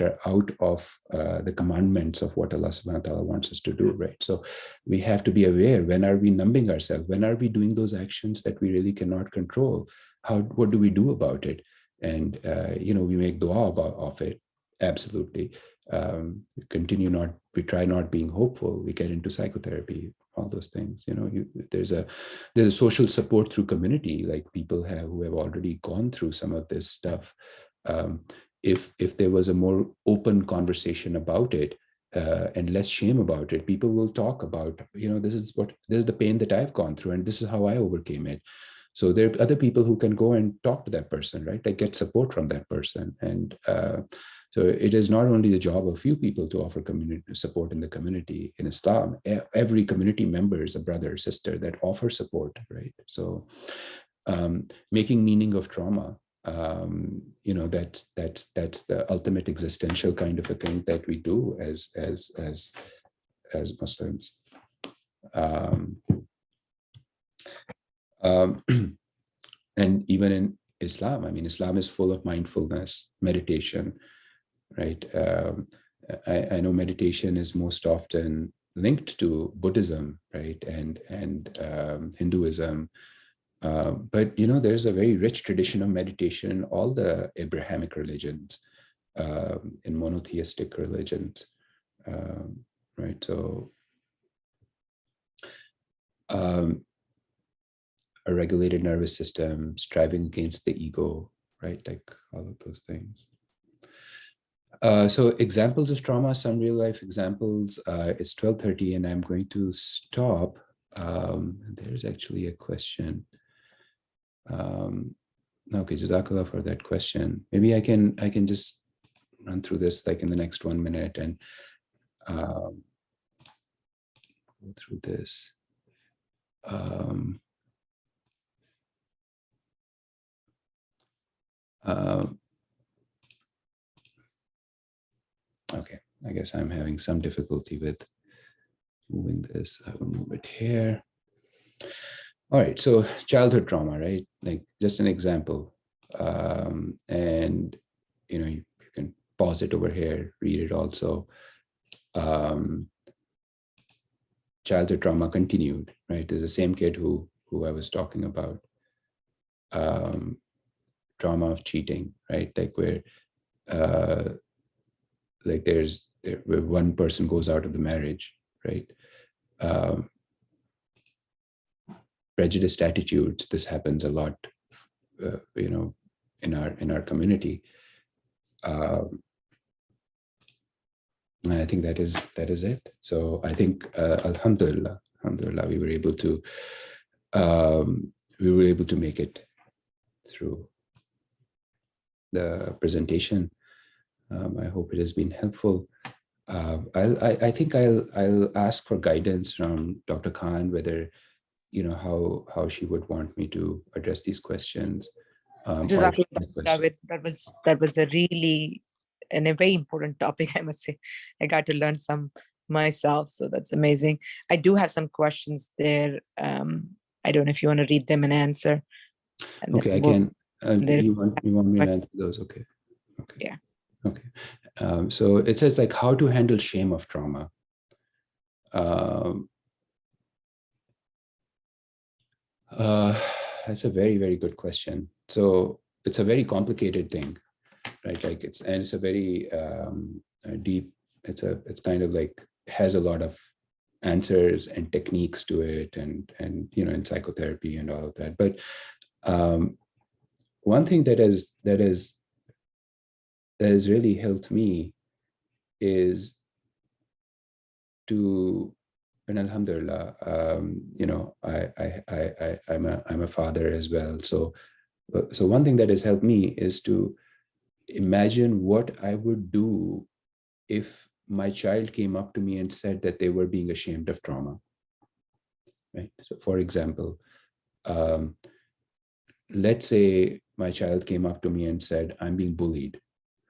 are out of the commandments of what Allah subhanahu wa ta'ala wants us to do, right? So we have to be aware, when are we numbing ourselves? When are we doing those actions that we really cannot control? What do we do about it? And, you know, we make dua of it. Absolutely. We try not being hopeful. We get into psychotherapy, all those things, you know. There's a social support through community, like people who have already gone through some of this stuff. If there was a more open conversation about it, and less shame about it, people will talk about, this is the pain that I've gone through, and this is how I overcame it. So there are other people who can go and talk to that person, right? Like get support from that person. And so it is not only the job of few people to offer community support in the community. In Islam, every community member is a brother or sister that offers support, right? So making meaning of trauma, that's the ultimate existential kind of a thing that we do as Muslims. And even in Islam, I mean, Islam is full of mindfulness, meditation, right? I know meditation is most often linked to Buddhism, right, and Hinduism. But there's a very rich tradition of meditation in all the Abrahamic religions, in monotheistic religions, right? So a regulated nervous system, striving against the ego, right? Like all of those things. So examples of trauma, some real life examples. It's 12:30 and I'm going to stop. There's actually a question. Okay, Jazakallah for that question. Maybe I can just run through this like in the next 1 minute and go through this. Okay, I guess I'm having some difficulty with moving this. I will move it here. All right, so childhood trauma, right? Like just an example. And you can pause it over here, read it also. Childhood trauma continued, right? There's the same kid who I was talking about. Trauma of cheating, right? Like where like where one person goes out of the marriage, right? Prejudiced attitudes. This happens a lot, in our community. I think that is it. So I think alhamdulillah, we were able to make it through the presentation. I hope it has been helpful. I think I'll ask for guidance from Dr. Khan whether how she would want me to address these questions. Jazakallah, that was a really and a very important topic, I must say. I got to learn some myself, so that's amazing. I do have some questions there. I don't know if you want to read them and answer. And okay, I can. You want me to answer those? Okay. Yeah. Okay. So it says like how to handle shame of trauma. That's a very, very good question. So it's a very complicated thing, right? Like it's a very deep. It's kind of like has a lot of answers and techniques to it, and in psychotherapy and all of that. But one thing that has really helped me is to, and alhamdulillah, I'm a father as well. So one thing that has helped me is to imagine what I would do if my child came up to me and said that they were being ashamed of trauma, right? So for example, let's say my child came up to me and said, I'm being bullied,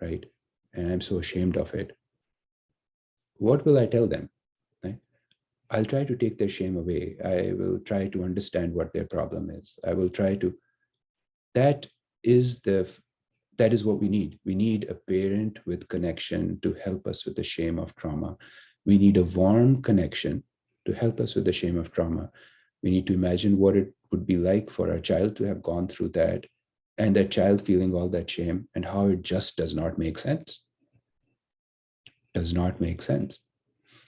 right? And I'm so ashamed of it. What will I tell them? Right? I'll try to take their shame away. I will try to understand what their problem is. I will try to, that is what we need. We need a parent with connection to help us with the shame of trauma. We need a warm connection to help us with the shame of trauma. We need to imagine what it would be like for our child to have gone through that, and that child feeling all that shame, and how it just does not make sense. Does not make sense.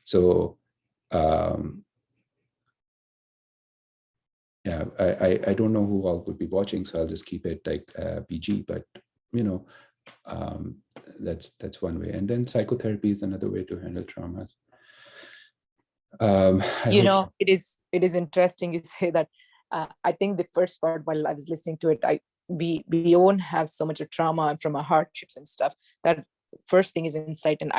So yeah, I don't know who all could be watching, so I'll just keep it like PG, but That's one way. And then psychotherapy is another way to handle traumas. It is interesting you say that. I think the first part, while I was listening to it, we all have so much of trauma from our hardships and stuff, that first thing is insight and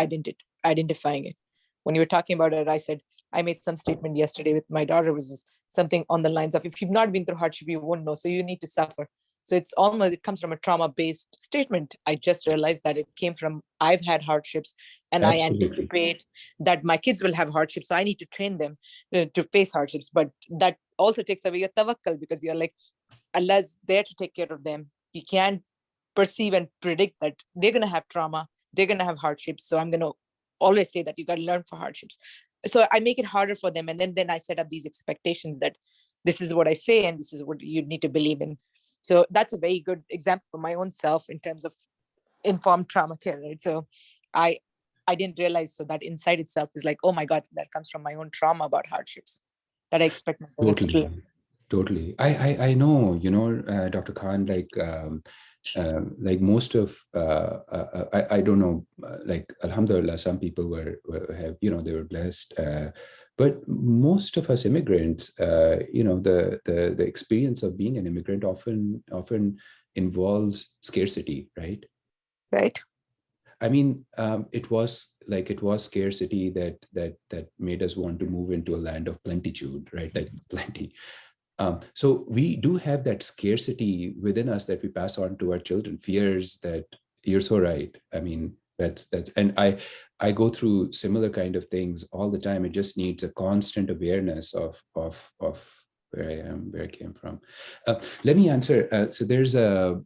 identifying it. When you were talking about it, I said, I made some statement yesterday with my daughter, which is something on the lines of, if you've not been through hardship, you won't know, so you need to suffer. So it comes from a trauma-based statement. I just realized that it came from, I've had hardships and Absolutely. I anticipate that my kids will have hardships, so I need to train them to face hardships. But that also takes away your tawakkal, because you're like, Allah's there to take care of them. You can't perceive and predict that they're going to have trauma, they're going to have hardships. So I'm going to always say that you got to learn for hardships. So I make it harder for them. And then I set up these expectations that this is what I say and this is what you need to believe in. So that's a very good example for my own self in terms of informed trauma care, right? So I didn't realize, so that insight itself is like, oh my God, that comes from my own trauma about hardships that I expect my parents to learn. Totally. I know, Dr. Khan, like most of, I don't know, like, alhamdulillah, some people have, they were blessed. But most of us immigrants, the experience of being an immigrant often involves scarcity, right? Right. I mean, it was scarcity that made us want to move into a land of plenitude, right? Like plenty. So we do have that scarcity within us that we pass on to our children. Fears that, you're so right. I mean, that's and I go through similar kind of things all the time. It just needs a constant awareness of where I am, where I came from. Let me answer. So there's a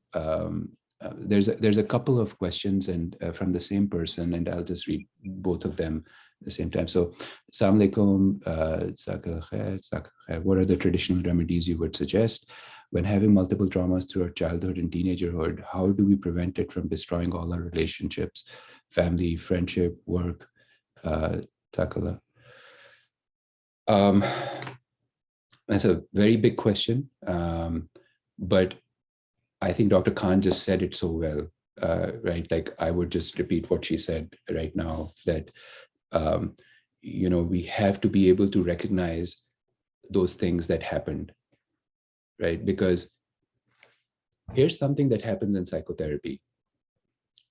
couple of questions and from the same person, and I'll just read both of them at the same time. So, Assalamualaikum, what are the traditional remedies you would suggest when having multiple traumas through our childhood and teenagerhood? How do we prevent it from destroying all our relationships, family, friendship, work? Takala. That's a very big question, but I think Dr. Khan just said it so well, right? Like, I would just repeat what she said right now, that we have to be able to recognize those things that happened, right? Because here's something that happens in psychotherapy.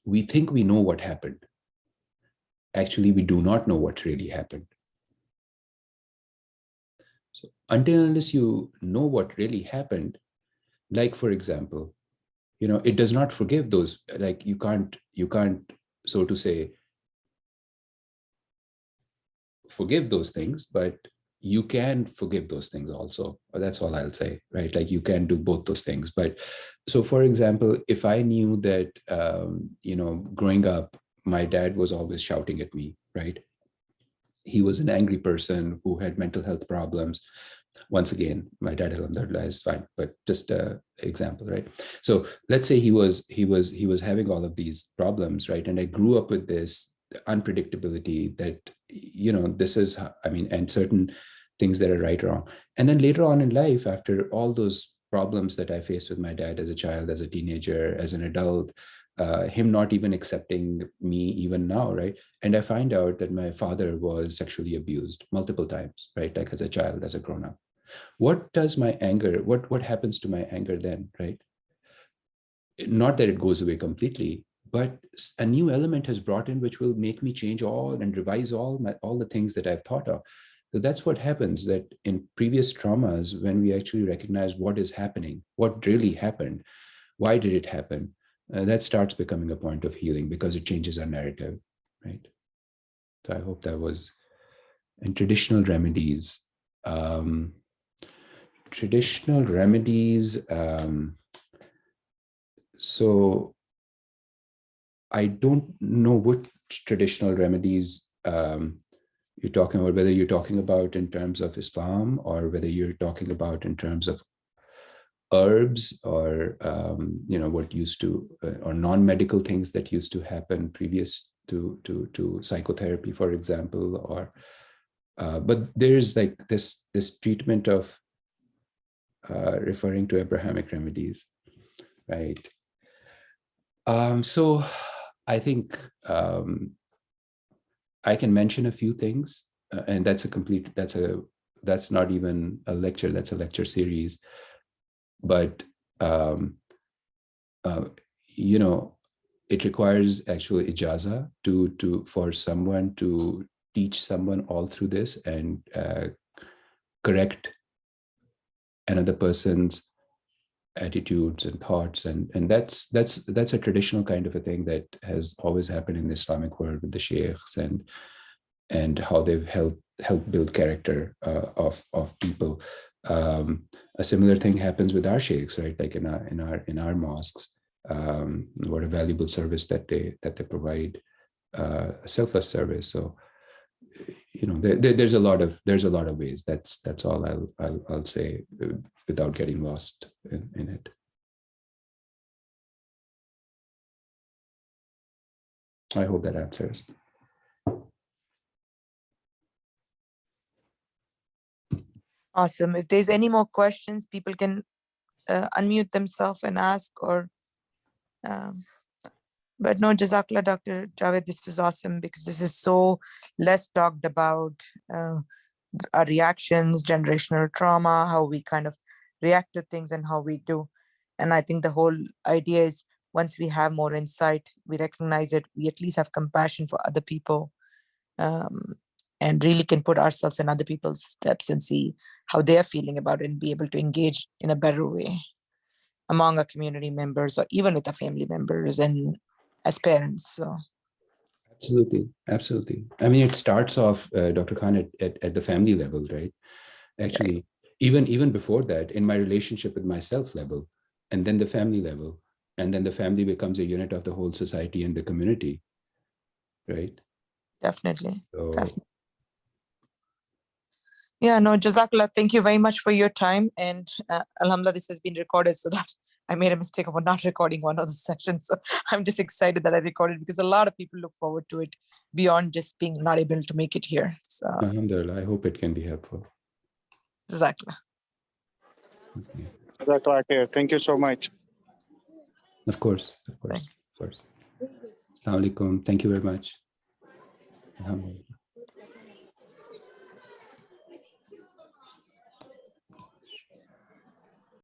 We think we know what happened. Actually, we do not know what really happened. So unless you know what really happened, like, for example, it does not forgive those, like, you can't, so to say, forgive those things, but you can forgive those things also. That's all I'll say, right? Like, you can do both those things. But so, for example, if I knew that, growing up, my dad was always shouting at me, right? He was an angry person who had mental health problems. Once again, my dad, alhamdulillah, is fine, but just an example, right? So let's say he was having all of these problems, right? And I grew up with this unpredictability that, this is, and certain things that are right or wrong. And then later on in life, after all those problems that I faced with my dad as a child, as a teenager, as an adult, him not even accepting me even now, right? And I find out that my father was sexually abused multiple times, right? Like, as a child, as a grown-up. What does my anger, what happens to my anger then, right? Not that it goes away completely, but a new element has brought in which will make me change all and revise all the things that I've thought of. So that's what happens, that in previous traumas, when we actually recognize what is happening, what really happened, why did it happen, that starts becoming a point of healing, because it changes our narrative, right? So I hope that was. And traditional remedies. So I don't know what traditional remedies you're talking about, whether you're talking about in terms of Islam, or whether you're talking about in terms of herbs, or what used to, or non-medical things that used to happen previous to psychotherapy, for example, or but there's like this treatment of referring to Abrahamic remedies, right? So I think I can mention a few things, and that's not even a lecture, that's a lecture series. But you know, it requires actually ijaza for someone to teach someone all through this and correct another person's attitudes and thoughts, and that's a traditional kind of a thing that has always happened in the Islamic world with the sheikhs and how they've helped build character of people. A similar thing happens with our sheikhs, right? Like in our mosques. What a valuable service that they provide, a selfless service. So, you know, there's a lot of ways. That's all I'll say without getting lost in it. I hope that answers. Awesome. If there's any more questions, people can unmute themselves and ask, or but no, Jazakallah, Dr. Javed, this was awesome because this is so less talked about. Our reactions, generational trauma, how we kind of react to things and how we do. And I think the whole idea is once we have more insight, we recognize it, we at least have compassion for other people, and really can put ourselves in other people's steps and see how they're feeling about it and be able to engage in a better way among our community members or even with our family members and as parents. So Absolutely. I mean, it starts off, Dr. Khan, at the family level, right? Actually, right. Even before that, in my relationship with myself level, and then the family level, and then the family becomes a unit of the whole society and the community, right? Definitely. So, Definitely. Yeah, no, Jazakallah, thank you very much for your time. And Alhamdulillah, this has been recorded so that I made a mistake of not recording one of the sessions. So I'm just excited that I recorded because a lot of people look forward to it beyond just being not able to make it here. So Alhamdulillah, I hope it can be helpful. Jazakallah. Jazakallah. Thank you so much. Of course. Assalamualaikum. Thank you very much. Alhamdulillah.